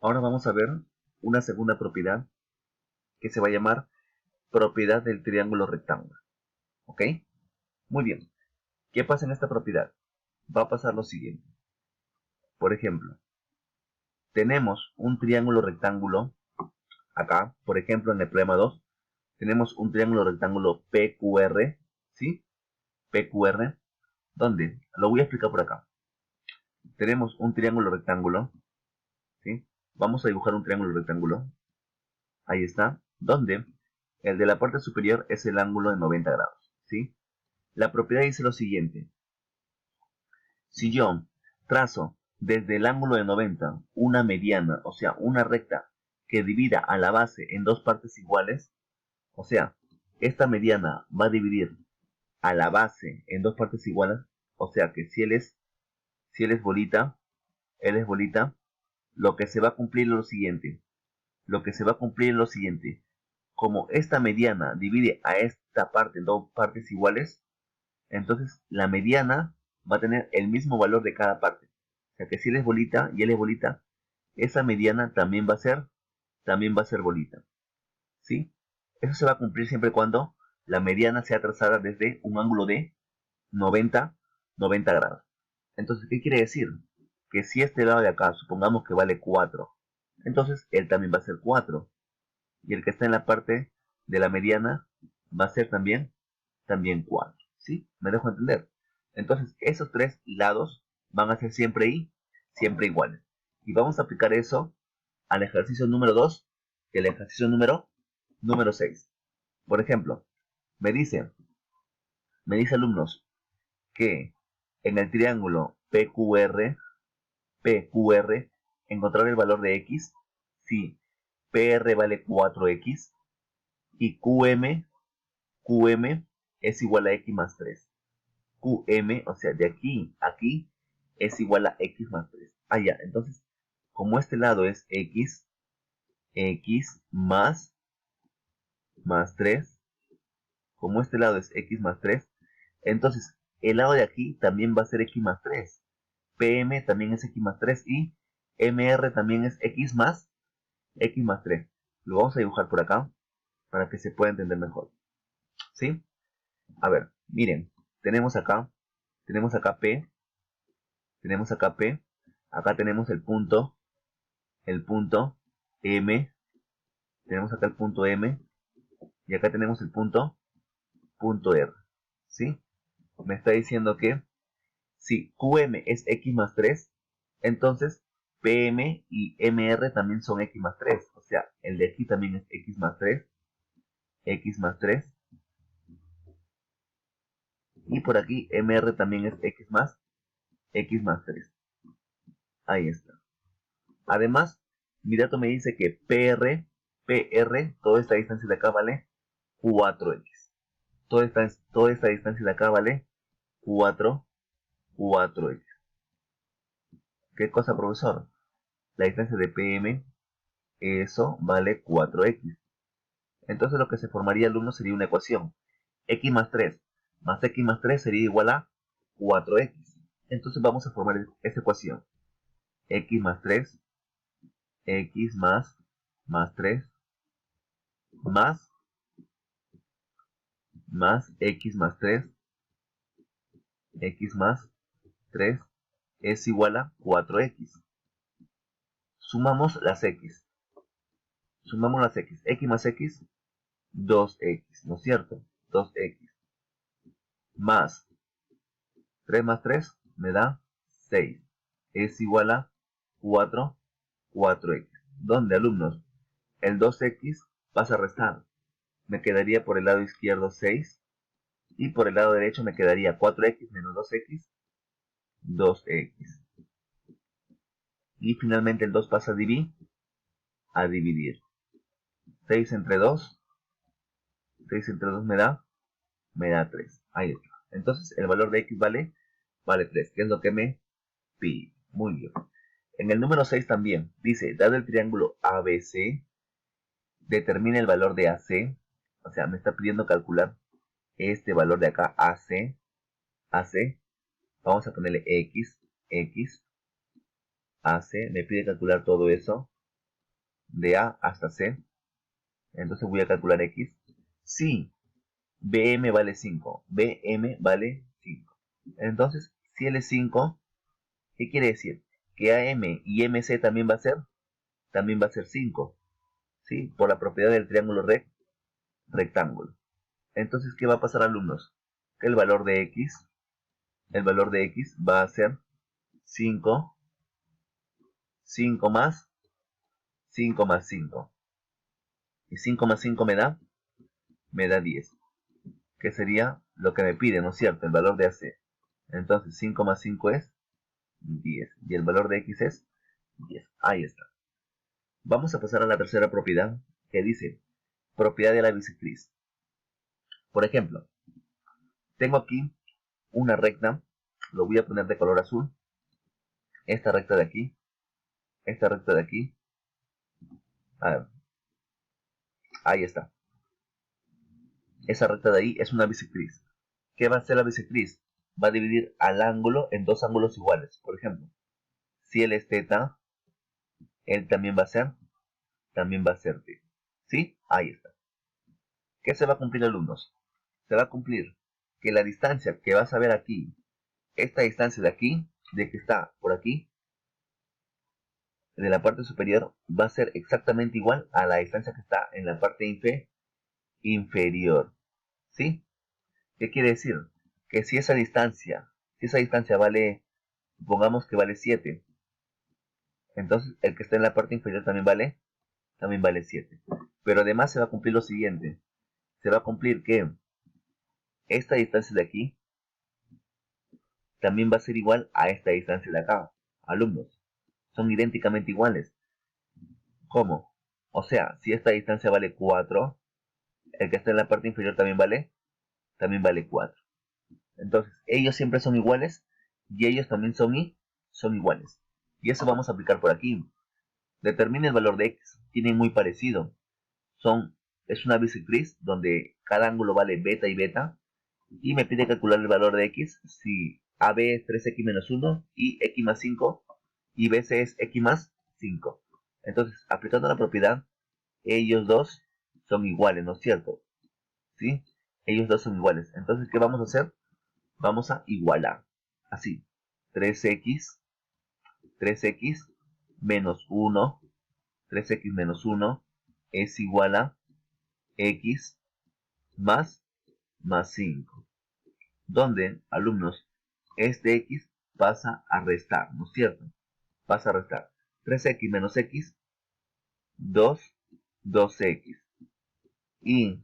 Ahora vamos a ver una segunda propiedad que se va a llamar propiedad del triángulo rectángulo. ¿Ok? Muy bien. ¿Qué pasa en esta propiedad? Va a pasar lo siguiente. Por ejemplo, tenemos un triángulo rectángulo acá, por ejemplo en el problema 2, tenemos un triángulo rectángulo PQR, ¿sí? PQR, ¿dónde? Lo voy a explicar por acá. Tenemos un triángulo rectángulo, ¿sí? Vamos a dibujar un triángulo rectángulo. Ahí está. Donde el de la parte superior es el ángulo de 90 grados, ¿sí? La propiedad dice lo siguiente. Si yo trazo desde el ángulo de 90 una mediana, o sea, una recta que divida a la base en dos partes iguales, o sea, esta mediana va a dividir a la base en dos partes iguales, o sea que si él es bolita, él es bolita, lo que se va a cumplir es lo siguiente. Lo que se va a cumplir es lo siguiente. Como esta mediana divide a esta parte en dos partes iguales, entonces la mediana va a tener el mismo valor de cada parte. O sea que si él es bolita y él es bolita, esa mediana también va a ser bolita. ¿Sí? Eso se va a cumplir siempre y cuando la mediana sea trazada desde un ángulo de 90, 90 grados. Entonces, ¿qué quiere decir? Que si este lado de acá, supongamos que vale 4, entonces él también va a ser 4. Y el que está en la parte de la mediana va a ser también 4. ¿Sí? ¿Me dejo entender? Entonces, esos tres lados van a ser siempre iguales. Y vamos a aplicar eso al ejercicio número 2 y al ejercicio número 6. Por ejemplo, me dice, me dice alumnos que en el triángulo PQR, encontrar el valor de X si PR vale 4X y QM es igual a X más 3. QM, o sea, de aquí a aquí, es igual a X más 3. Ah, ya, entonces, como este lado es X más 3, como este lado es X más 3, entonces el lado de aquí también va a ser X más 3. PM también es X más 3 y MR también es X más 3. Lo vamos a dibujar por acá para que se pueda entender mejor. ¿Sí? A ver, miren, tenemos acá, tenemos acá P, tenemos acá P, acá tenemos el punto M, tenemos acá el punto M y acá tenemos el punto R. ¿Sí? Me está diciendo que si QM es X más 3, entonces PM y MR también son X más 3. O sea, el de aquí también es X más 3, X más 3. Y por aquí MR también es X más 3. Ahí está. Además, mi dato me dice que PR, toda esta distancia de acá vale 4X. Toda esta distancia de acá vale 4X. ¿Qué cosa, profesor? La distancia de PM, eso vale 4X. Entonces lo que se formaría, alumno, sería una ecuación. X más X más 3 sería igual a 4X. Entonces vamos a formar esta ecuación. X más 3, X más 3, más X más 3, X más 3 es igual a 4X. Sumamos las X. Sumamos las X. X más X, 2X, ¿no es cierto? 2X. Más 3 más 3 me da 6. Es igual a 4X. ¿Dónde, alumnos? El 2X pasa a restar. Me quedaría por el lado izquierdo 6. Y por el lado derecho me quedaría 4X menos 2X, 2X. Y finalmente el 2 pasa a dividir. 6 entre 2, 6 entre 2 me da 3. Ahí está. Entonces el valor de X vale 3, que es lo que me pide. Muy bien. En el número 6 también dice, dado el triángulo ABC, determina el valor de AC. O sea, me está pidiendo calcular este valor de acá, AC. Vamos a ponerle X, AC. Me pide calcular todo eso. de A hasta C. Entonces voy a calcular X. Si BM vale 5, BM vale 5. Entonces, si L es 5, ¿qué quiere decir? Que AM y MC también va a ser 5. ¿Sí? Por la propiedad del triángulo rectángulo. Entonces, ¿qué va a pasar, alumnos? Que el valor de X va a ser 5, 5 más 5 más 5. Y 5 más 5 me da 10. Que sería lo que me pide, ¿no es cierto? El valor de AC. Entonces 5 más 5 es 10. Y el valor de X es 10. Ahí está. Vamos a pasar a la tercera propiedad, que dice propiedad de la bisectriz. Por ejemplo, tengo aquí una recta. Lo voy a poner de color azul. Esta recta de aquí. Esta recta de aquí. A ver. Ahí está. Esa recta de ahí es una bisectriz. ¿Qué va a hacer la bisectriz? Va a dividir al ángulo en dos ángulos iguales. Por ejemplo, si él es teta, él también va a ser t. ¿Sí? Ahí está. ¿Qué se va a cumplir, alumnos? Se va a cumplir que la distancia que vas a ver aquí, esta distancia de aquí, de que está por aquí, de la parte superior, va a ser exactamente igual a la distancia que está en la parte inferior. ¿Sí? ¿Qué quiere decir? Que si esa distancia vale, supongamos que vale 7, entonces el que está en la parte inferior también vale 7. Pero además se va a cumplir lo siguiente. Se va a cumplir que esta distancia de aquí también va a ser igual a esta distancia de acá. Alumnos, son idénticamente iguales. ¿Cómo? O sea, si esta distancia vale 4, el que está en la parte inferior también vale 4. Entonces, ellos siempre son iguales y ellos también son iguales. Y eso vamos a aplicar por aquí. Determina el valor de X. Tienen muy parecido. Es una bisectriz donde cada ángulo vale beta y beta. Y me pide calcular el valor de X si AB es 3X menos 1 y X más 5 y BC es X más 5. Entonces, aplicando la propiedad, ellos dos son iguales, ¿no es cierto? ¿Sí? Ellos dos son iguales. Entonces, ¿qué vamos a hacer? Vamos a igualar. Así. 3x menos 1. 3x menos 1 es igual a x más 5. Donde, alumnos, este x pasa a restar, ¿no es cierto? Pasa a restar. 3x menos x, 2x. Y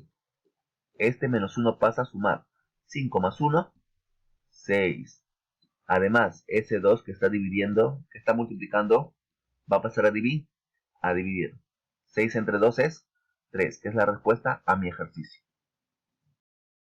este menos 1 pasa a sumar. 5 más 1, 6. Además, ese 2 que está dividiendo, que está multiplicando, va a pasar a dividir. 6 entre 2 es 3, que es la respuesta a mi ejercicio.